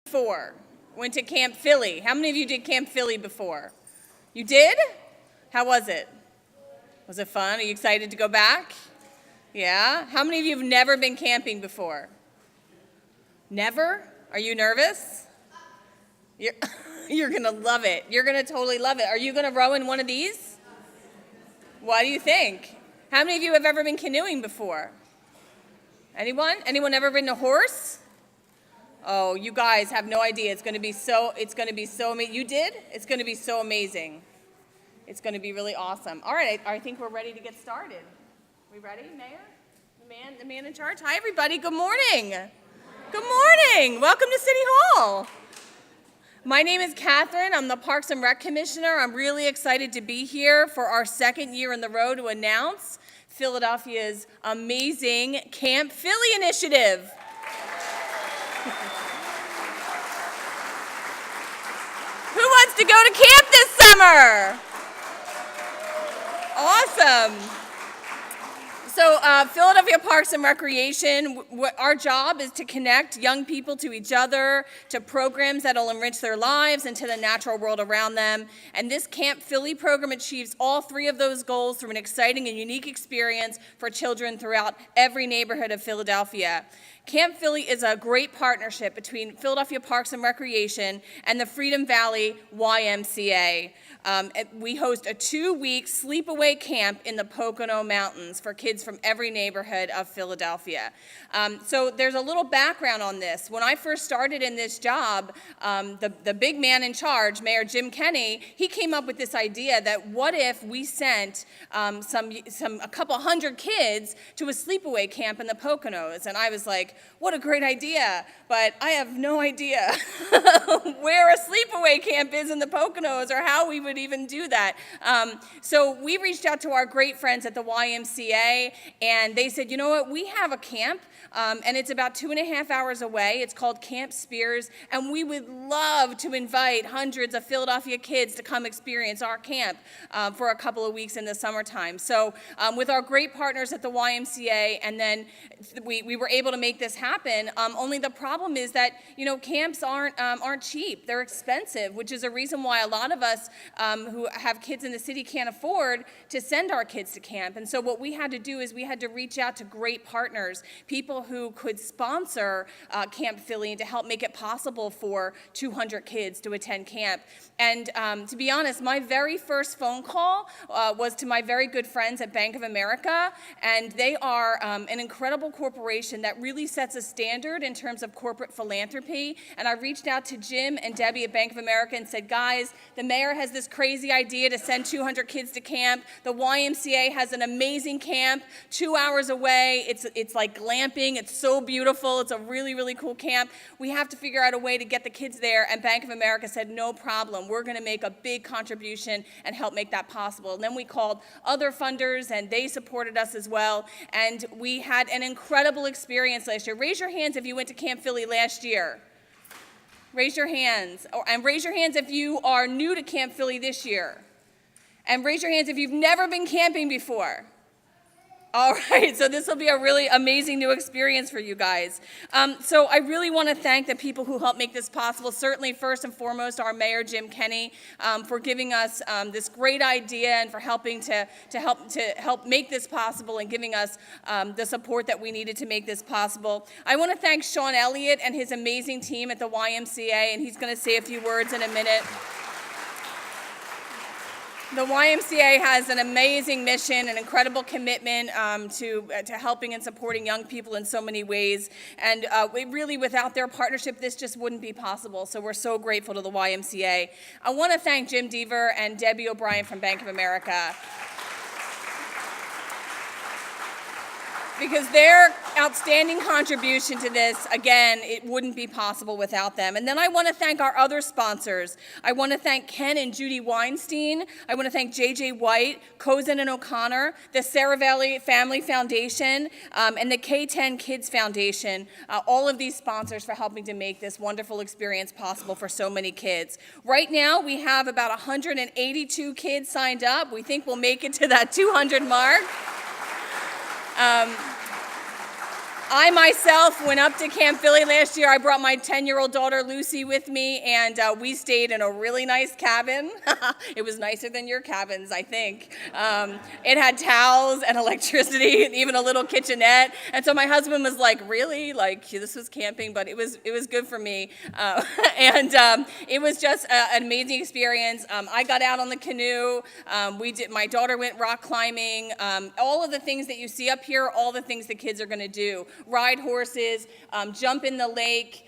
before? Went to Camp Philly. How many of you did Camp Philly before? You did? How was it? Was it fun? Are you excited to go back? Yeah? How many of you have never been camping before? Never? Are you nervous? You're, you're going to love it. You're going to totally love it. Are you going to row in one of these? What do you think? How many of you have ever been canoeing before? Anyone? Anyone ever ridden a horse? Oh, you guys have no idea. It's going to be so amazing. You did? It's going to be so amazing. It's going to be really awesome. All right, I think we're ready to get started. We ready, Mayor? The man in charge? Hi, everybody. Good morning. Good morning. Welcome to City Hall. My name is Catherine. I'm the Parks and Rec Commissioner. I'm really excited to be here for our second year in the row to announce Philadelphia's amazing Camp Philly initiative. Who wants to go to camp this summer? Awesome. So Philadelphia Parks and Recreation, our job is to connect young people to each other, to programs that will enrich their lives, and to the natural world around them. And this Camp Philly program achieves all three of those goals through an exciting and unique experience for children throughout every neighborhood of Philadelphia. Camp Philly is a great partnership between Philadelphia Parks and Recreation and the Freedom Valley YMCA. We host a 2-week sleepaway camp in the Pocono Mountains for kids from every neighborhood of Philadelphia. So there's a little background on this. When I first started in this job, the big man in charge, Mayor Jim Kenney, he came up with this idea that what if we sent a couple hundred kids to a sleepaway camp in the Poconos? And I was like, what a great idea, but I have no idea where a sleepaway camp is in the Poconos or how we would even do that. So we reached out to our great friends at the YMCA, and they said, you know what, we have a camp, and it's about 2.5 hours away. It's called Camp Spears, and we would love to invite hundreds of Philadelphia kids to come experience our camp for a couple of weeks in the summertime. So with our great partners at the YMCA, and then we were able to make this happen. Only the problem is that, you know, camps aren't cheap. They're expensive, which is a reason why a lot of us who have kids in the city can't afford to send our kids to camp. And so what we had to do is we had to reach out to great partners, people who could sponsor Camp Philly and to help make it possible for 200 kids to attend camp. And to be honest, my very first phone call was to my very good friends at Bank of America, and they are an incredible corporation that really sets a standard in terms of corporate philanthropy. And I reached out to Jim and Debbie at Bank of America and said, guys, the mayor has this crazy idea to send 200 kids to camp. The YMCA has an amazing camp 2 hours away. It's like glamping. It's so beautiful. It's a really, really cool camp. We have to figure out a way to get the kids there. And Bank of America said, no problem. We're going to make a big contribution and help make that possible. And then we called other funders, and they supported us as well. And we had an incredible experience last year. Raise your hands if you went to Camp Philly last year. Raise your hands. And raise your hands if you are new to Camp Philly this year. And raise your hands if you've never been camping before. All right, so this will be a really amazing new experience for you guys. So I really want to thank the people who helped make this possible. Certainly, first and foremost, our Mayor Jim Kenney for giving us this great idea and for helping to help make this possible and giving us the support that we needed to make this possible. I want to thank Sean Elliott and his amazing team at the YMCA, and he's going to say a few words in a minute. The YMCA has an amazing mission, an incredible commitment to helping and supporting young people in so many ways. And really, without their partnership, this just wouldn't be possible. So we're so grateful to the YMCA. I want to thank Jim Deaver and Debbie O'Brien from Bank of America, because their outstanding contribution to this, again, it wouldn't be possible without them. And then I want to thank our other sponsors. I want to thank Ken and Judy Weinstein. I want to thank J.J. White, Cozen and O'Connor, the Sarah Valley Family Foundation, and the K-10 Kids Foundation, all of these sponsors for helping to make this wonderful experience possible for so many kids. Right now, we have about 182 kids signed up. We think we'll make it to that 200 mark. I myself went up to Camp Philly last year. I brought my 10-year-old daughter Lucy with me, and we stayed in a really nice cabin. It was nicer than your cabins, I think. It had towels and electricity and even a little kitchenette. And so my husband was like, really? Like, this was camping, but it was good for me. It was just an amazing experience. I got out on the canoe. My daughter went rock climbing. All of the things that you see up here, all the things the kids are going to do. Ride horses, jump in the lake,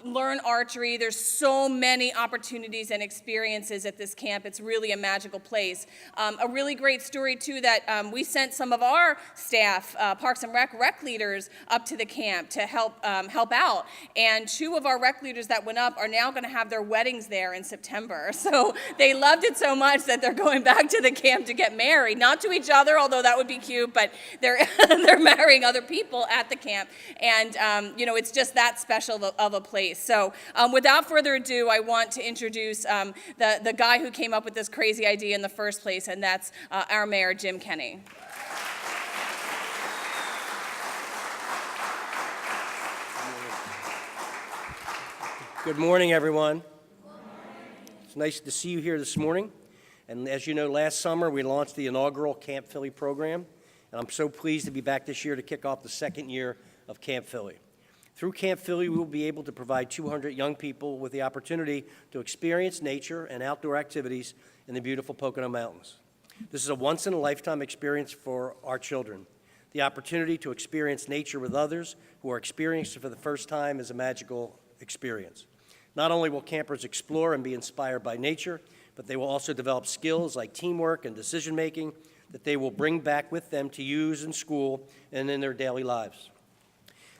learn archery. There's so many opportunities and experiences at this camp. It's really a magical place. A really great story, too, that we sent some of our staff, Parks and Rec leaders, up to the camp to help out. And 2 of our rec leaders that went up are now going to have their weddings there in September. So they loved it so much that they're going back to the camp to get married. Not to each other, although that would be cute, but they're marrying other people at the camp. And, it's just that special of a place. So without further ado, I want to introduce the guy who came up with this crazy idea in the first place, and that's our mayor, Jim Kenney. Good morning, everyone. It's nice to see you here this morning. And as you know, last summer we launched the inaugural Camp Philly program, and I'm so pleased to be back this year to kick off the second year of Camp Philly. Through Camp Philly, we will be able to provide 200 young people with the opportunity to experience nature and outdoor activities in the beautiful Pocono Mountains. This is a once-in-a-lifetime experience for our children. The opportunity to experience nature with others who are experiencing it for the first time is a magical experience. Not only will campers explore and be inspired by nature, but they will also develop skills like teamwork and decision-making that they will bring back with them to use in school and in their daily lives.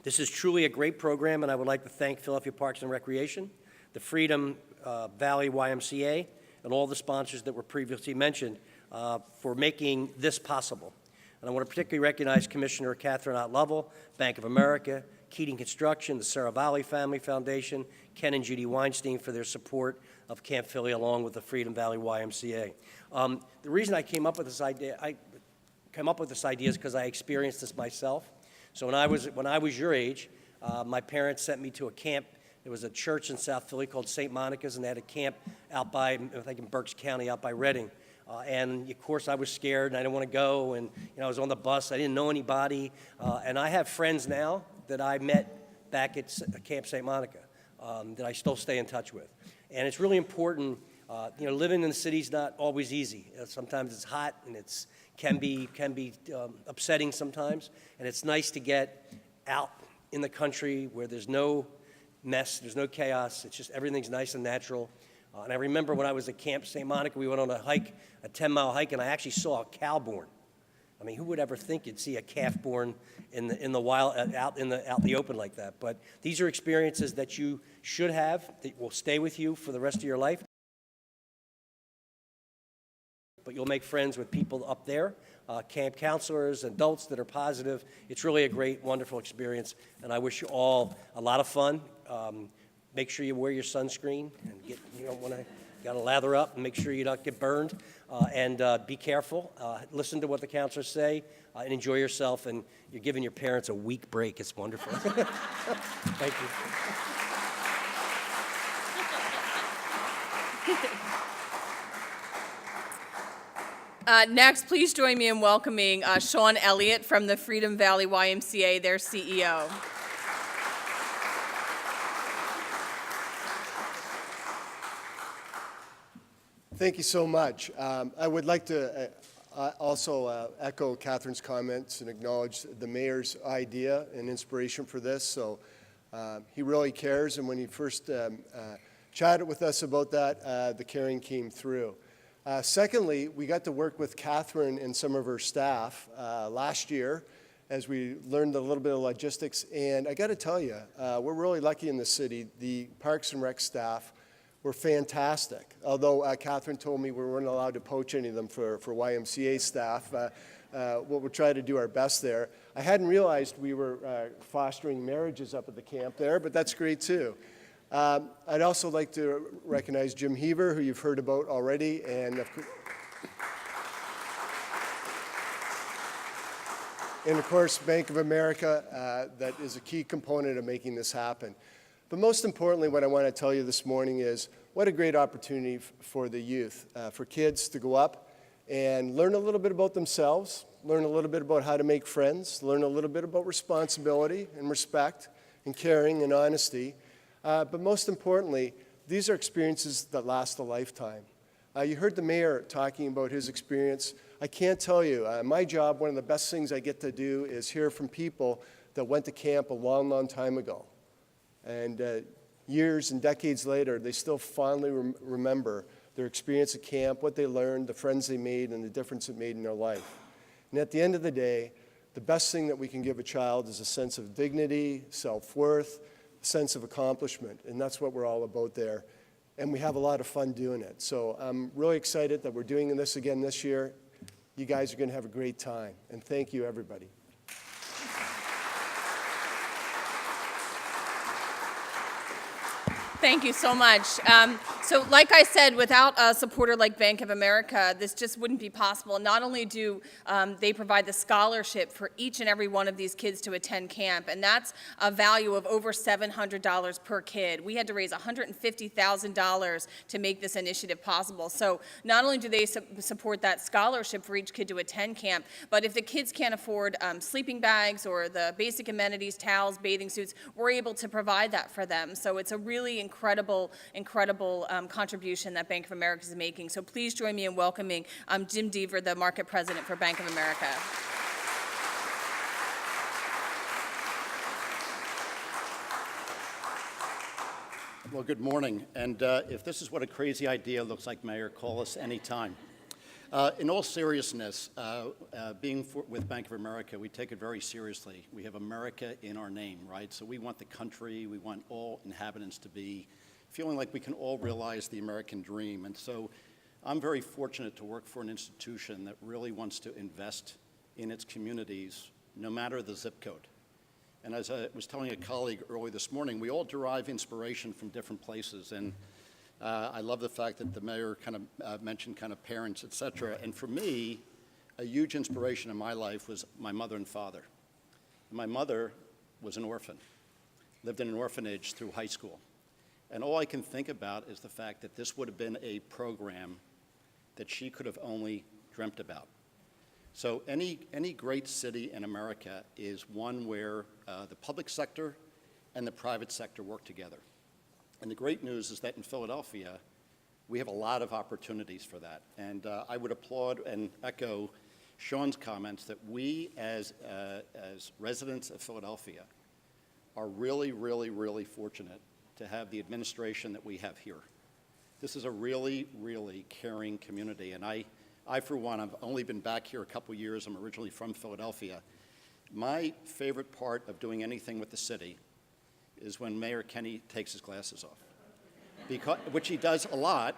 This is truly a great program, and I would like to thank Philadelphia Parks and Recreation, the Freedom Valley YMCA, and all the sponsors that were previously mentioned for making this possible. And I want to particularly recognize Commissioner Catherine Ott Lovell, Bank of America, Keating Construction, the Sarah Valley Family Foundation, Ken and Judy Weinstein for their support of Camp Philly along with the Freedom Valley YMCA. The reason I came up with this idea, is because I experienced this myself. So when I was your age, my parents sent me to a camp. There was a church in South Philly called St. Monica's, and they had a camp out by, I think in Berks County, out by Reading. And of course I was scared and I didn't want to go, and I was on the bus, I didn't know anybody, and I have friends now that I met back at Camp St. Monica that I still stay in touch with. And it's really important, living in the city is not always easy. Sometimes it's hot and it can be upsetting sometimes, and it's nice to get out in the country where there's no mess, there's no chaos, it's just everything's nice and natural. And I remember when I was at Camp St. Monica, we went on a hike, a 10-mile hike, and I actually saw a cow born. I mean, who would ever think you'd see a calf born in the wild, out in the open like that? But these are experiences that you should have, that will stay with you for the rest of your life. But you'll make friends with people up there, camp counselors, adults that are positive. It's really a great, wonderful experience, and I wish you all a lot of fun. Make sure you wear your sunscreen and got to lather up and make sure you don't get burned. And be careful. Listen to what the counselors say and enjoy yourself. And you're giving your parents a week break. It's wonderful. Thank you. Next, please join me in welcoming Sean Elliott from the Freedom Valley YMCA, their CEO. Thank you so much. I would like to also echo Catherine's comments and acknowledge the mayor's idea and inspiration for this. So he really cares, and when he first chatted with us about that, the caring came through. Secondly, we got to work with Catherine and some of her staff last year as we learned a little bit of logistics. And I got to tell you, we're really lucky in the city. The Parks and Rec staff were fantastic. Although Catherine told me we weren't allowed to poach any of them for YMCA staff, we'll try to do our best there. I hadn't realized we were fostering marriages up at the camp there, but that's great too. I'd also like to recognize Jim Heaver, who you've heard about already, and and of course, Bank of America, that is a key component of making this happen. But most importantly, what I want to tell you this morning is what a great opportunity for the youth, for kids to go up and learn a little bit about themselves, learn a little bit about how to make friends, learn a little bit about responsibility and respect and caring and honesty. But most importantly, these are experiences that last a lifetime. You heard the mayor talking about his experience. I can't tell you, my job, one of the best things I get to do is hear from people that went to camp a long, long time ago. And years and decades later, they still fondly remember their experience at camp, what they learned, the friends they made, and the difference it made in their life. And at the end of the day, the best thing that we can give a child is a sense of dignity, self-worth, a sense of accomplishment, and that's what we're all about there. And we have a lot of fun doing it. So I'm really excited that we're doing this again this year. You guys are going to have a great time, and thank you, everybody. Thank you so much. So like I said, without a supporter like Bank of America, this just wouldn't be possible. Not only do they provide the scholarship for each and every one of these kids to attend camp, and that's a value of over $700 per kid. We had to raise $150,000 to make this initiative possible. So not only do they support that scholarship for each kid to attend camp, but if the kids can't afford sleeping bags or the basic amenities, towels, bathing suits, we're able to provide that for them. So it's a really incredible contribution that Bank of America is making. So please join me in welcoming Jim Deaver, the market president for Bank of America. Well, good morning. And if this is what a crazy idea looks like, Mayor, call us anytime. In all seriousness, with Bank of America, we take it very seriously. We have America in our name, right? So we want the country, we want all inhabitants to be feeling like we can all realize the American dream. And so I'm very fortunate to work for an institution that really wants to invest in its communities, no matter the zip code. And as I was telling a colleague early this morning, we all derive inspiration from different places. And I love the fact that the mayor kind of mentioned kind of parents, et cetera. And for me, a huge inspiration in my life was my mother and father. My mother was an orphan, lived in an orphanage through high school. And all I can think about is the fact that this would have been a program that she could have only dreamt about. So any great city in America is one where the public sector and the private sector work together. And the great news is that in Philadelphia, we have a lot of opportunities for that. And I would applaud and echo Sean's comments that we as residents of Philadelphia are really, really, really fortunate to have the administration that we have here. This is a really, really caring community. And I for one, I've only been back here a couple years. I'm originally from Philadelphia. My favorite part of doing anything with the city is when Mayor Kenney takes his glasses off, which he does a lot,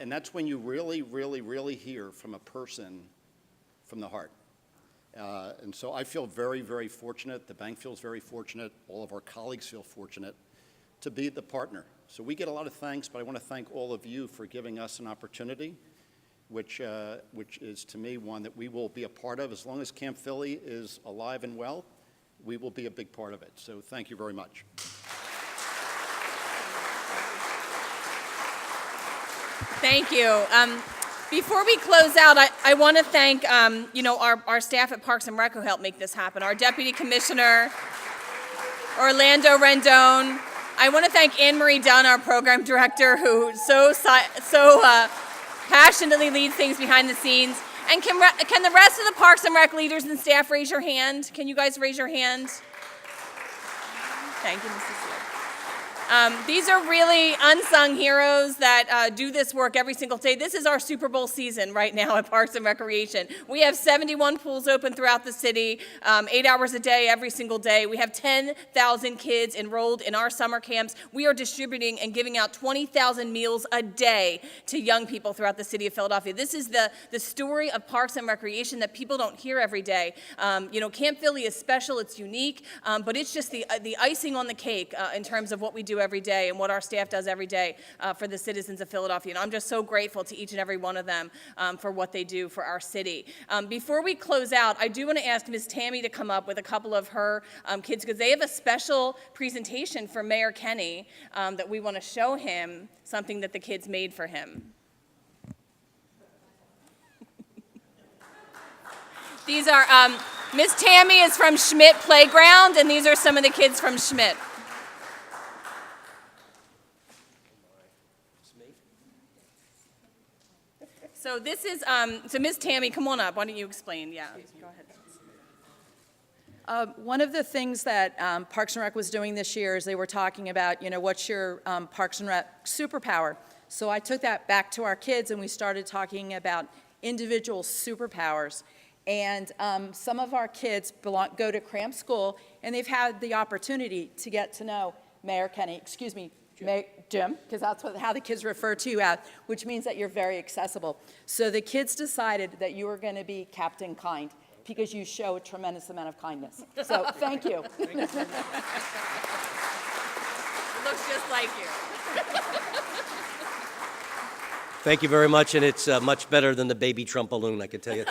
and that's when you really, really, really hear from a person from the heart. And so I feel very, very fortunate. The bank feels very fortunate. All of our colleagues feel fortunate to be the partner. So we get a lot of thanks, but I want to thank all of you for giving us an opportunity, which is, to me, one that we will be a part of. As long as Camp Philly is alive and well, we will be a big part of it. So thank you very much. Thank you. Before we close out, I want to thank our staff at Parks and Rec who helped make this happen. Our Deputy Commissioner, Orlando Rendon. I want to thank Anne Marie Dunn, our Program Director, who so passionately leads things behind the scenes. And can the rest of the Parks and Rec leaders and staff raise your hand? Can you guys raise your hand? Thank you, Mrs. Sear. These are really unsung heroes that do this work every single day. This is our Super Bowl season right now at Parks and Recreation. We have 71 pools open throughout the city, 8 hours a day, every single day. We have 10,000 kids enrolled in our summer camps. We are distributing and giving out 20,000 meals a day to young people throughout the city of Philadelphia. This is the story of Parks and Recreation that people don't hear every day. Camp Philly is special, it's unique, but it's just the icing on the cake in terms of what we do do every day and what our staff does every day for the citizens of Philadelphia. And I'm just so grateful to each and every one of them for what they do for our city. Before we close out, I do want to ask Ms. Tammy to come up with a couple of her kids, because they have a special presentation for Mayor Kenny that we want to show him, something that the kids made for him. These are, Ms. Tammy is from Schmidt Playground, and these are some of the kids from Schmidt. So this is, so Ms. Tammy, come on up. Why don't you explain? Yeah, go ahead. One of the things that Parks and Rec was doing this year is they were talking about, what's your Parks and Rec superpower? So I took that back to our kids, and we started talking about individual superpowers. And some of our kids go to Cramp School, and they've had the opportunity to get to know Mayor Kenny, Jim, because that's how the kids refer to you at, which means that you're very accessible. So the kids decided that you were going to be Captain Kind, because you show a tremendous amount of kindness. So thank you. It looks just like you. Thank you very much, and it's much better than the baby Trump balloon, I can tell you.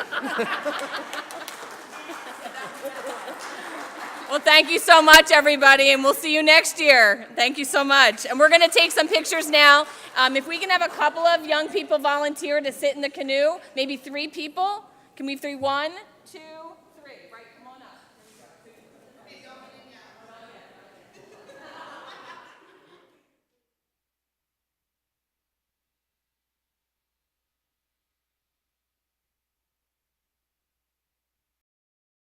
Well, thank you so much, everybody, and we'll see you next year. Thank you so much. And we're going to take some pictures now. If we can have a couple of young people volunteer to sit in the canoe, maybe 3 people. Can we have 3? 1, 2.